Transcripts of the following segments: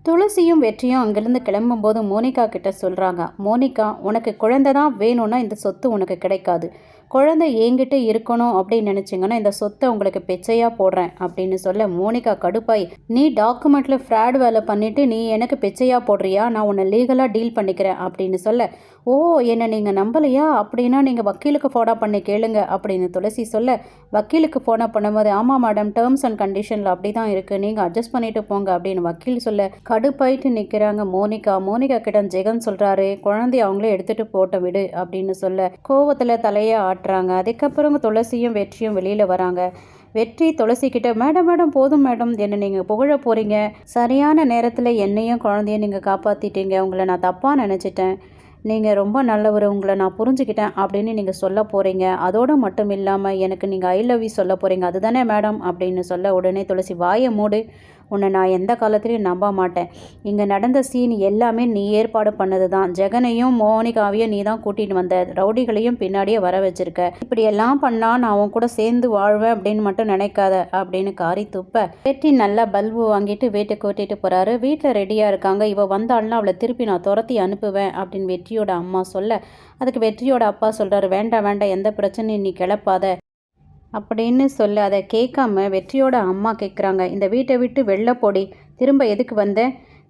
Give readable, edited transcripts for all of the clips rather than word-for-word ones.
துளசியும் வெற்றியும் அங்கேருந்து கிளம்பும்போது மோனிகா கிட்ட சொல்கிறாங்க, மோனிகா உனக்கு குழந்தை தான் வேணும்னா இந்த சொத்து உனக்கு கிடைக்காது. குழந்தை என்கிட்ட இருக்கணும் அப்படின்னு நினச்சிங்கன்னா இந்த சொத்தை உங்களுக்கு பிச்சையாக போடுறேன் அப்படின்னு சொல்ல மோனிகா கடுப்பாய், நீ டாக்குமெண்ட்டில் ஃப்ராட் வேலை பண்ணிவிட்டு நீ எனக்கு பிச்சையாக போடுறியா, நான் உன்னை லீகலாக டீல் பண்ணிக்கிறேன் அப்படின்னு சொல்ல, ஓ என்னை நீங்கள் நம்பலையா, அப்படின்னா நீங்கள் வக்கீலுக்கு ஃபோனா பண்ணி கேளுங்க அப்படின்னு துளசி சொல்ல, வக்கீலுக்கு ஃபோனை பண்ணும்போது ஆமாம் மேடம் டேர்ம்ஸ் அண்ட் கண்டிஷனில் அப்படி தான் இருக்குது, நீங்கள் அட்ஜஸ்ட் பண்ணிட்டு போங்க அப்படின்னு வக்கீல் சொல்ல கடுப்பாயிட்டு நிற்கிறாங்க மோனிகா. மோனிகா கிட்ட ஜெகன் சொல்கிறாரு, குழந்தைய அவங்களே எடுத்துகிட்டு போட்ட விடு அப்படின்னு சொல்ல கோவத்தில் தலையை ஆட்டுறாங்க. அதுக்கப்புறம் துளசியும் வெற்றியும் வெளியில் வராங்க. வெற்றி துளசி கிட்ட, மேடம் மேடம் போதும் மேடம், என்னை நீங்கள் புகழ போகிறீங்க, சரியான நேரத்தில் என்னையும் குழந்தையும் நீங்கள் காப்பாற்றிட்டீங்க, உங்களை நான் தப்பாக நினச்சிட்டேன், நீங்கள் ரொம்ப நல்லவர், உங்களை நான் புரிஞ்சுக்கிட்டேன் அப்படின்னு நீங்கள் சொல்ல போகிறீங்க, அதோடு மட்டும் இல்லாமல் எனக்கு நீங்கள் ஐ லவ் யூ சொல்ல போகிறீங்க அதுதானே மேடம் அப்படின்னு சொல்ல உடனே துளசி, வாயை மூடு, உன்னை நான் எந்த காலத்துலையும் நம்ப மாட்டேன், இங்கே நடந்த சீன் எல்லாமே நீ ஏற்பாடு பண்ணது தான், ஜெகனையும் மோனிகாவையும் நீ தான் கூட்டிகிட்டு வந்த, ரவுடிகளையும் பின்னாடியே வர வச்சிருக்க, இப்படியெல்லாம் பண்ணால் நான் அவன் கூட சேர்ந்து வாழ்வேன் அப்படின்னு மட்டும் நினைக்காத அப்படின்னு காரி துப்ப வெற்றி நல்லா பல்பு வாங்கிட்டு வீட்டுக்கு கூட்டிகிட்டு போகிறாரு. வீட்டில் ரெடியாக இருக்காங்க. இவள் வந்தாள்னா அவளை திருப்பி நான் துரத்தி அனுப்புவேன் அப்படின்னு வெற்றியோட அம்மா சொல்ல, அதுக்கு வெற்றியோட அப்பா சொல்கிறாரு, வேண்டாம் வேண்டாம் எந்த பிரச்சனையும் நீ கிளப்பாத அப்படின்னு சொல்ல, அதை கேட்காம வெற்றியோட அம்மா கேட்குறாங்க, இந்த வீட்டை விட்டு வெளில போடி, திரும்ப எதுக்கு வந்த,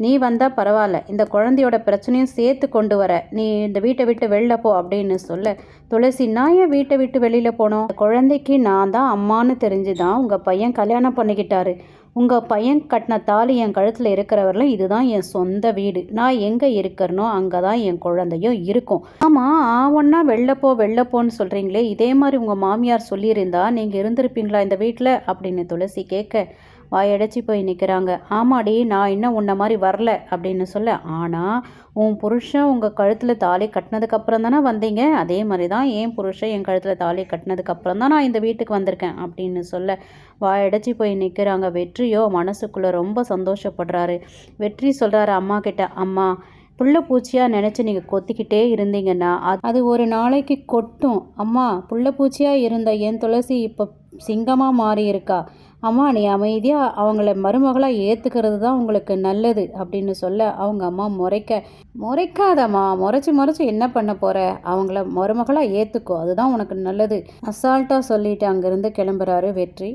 நீ வந்தால் பரவாயில்ல, இந்த குழந்தையோட பிரச்சனையும் சேர்த்து கொண்டு வர, நீ இந்த வீட்டை விட்டு வெளில போ அப்படின்னு சொல்ல, துளசி, நான் ஏன் வீட்டை விட்டு வெளியில் போனோம், குழந்தைக்கு நான் தான் அம்மானு தெரிஞ்சு தான் உங்கள் பையன் கல்யாணம் பண்ணிக்கிட்டாரு, உங்கள் பையன் கட்டின தாலி என் கழுத்தில் இருக்கிறவரெலாம் இதுதான் என் சொந்த வீடு, நான் எங்கே இருக்கிறனோ அங்கே தான் என் குழந்தையும் இருக்கும். ஆமாம் ஆவன்னா வெளில போன்னு சொல்கிறீங்களே, இதே மாதிரி உங்கள் மாமியார் சொல்லியிருந்தா நீங்கள் இருந்திருப்பீங்களா இந்த வீட்டில் அப்படின்னு துளசி கேட்க வாயடைச்சி போய் நிற்கிறாங்க. ஆமாடி நான் இன்னும் உன்ன மாதிரி வரல அப்படின்னு சொல்ல, ஆனால் உன் புருஷன் உங்கள் கழுத்தில் தாலி கட்டினதுக்கப்புறம் தானே வந்தீங்க, அதே மாதிரி தான் என் புருஷன் என் கழுத்தில் தாலி கட்டினதுக்கப்புறம் தான் நான் இந்த வீட்டுக்கு வந்திருக்கேன் அப்படின்னு சொல்ல வாயடைச்சி போய் நிற்கிறாங்க. வெற்றியோ மனசுக்குள்ளே ரொம்ப சந்தோஷப்படுறாரு. வெற்றி சொல்கிறாரு அம்மா கிட்ட, அம்மா புள்ள பூச்சியாக நினச்சி நீங்கள் கொத்திக்கிட்டே இருந்தீங்கன்னா அது ஒரு நாளைக்கு கொட்டும், அம்மா புள்ள பூச்சியாக இருந்த என் துளசி இப்போ சிங்கமாக மாறி இருக்கா, அம்மா நீ அமைதியாக அவங்கள மருமகளாக ஏற்றுக்கிறது தான் உங்களுக்கு நல்லது அப்படின்னு சொல்ல அவங்க அம்மா முறைக்காதம்மா, முறைச்சி என்ன பண்ண போகிற, அவங்கள மருமகளாக ஏற்றுக்கோ அதுதான் உனக்கு நல்லது அசால்ட்டாக சொல்லிட்டு அங்கேருந்து கிளம்புறாரு வெற்றி.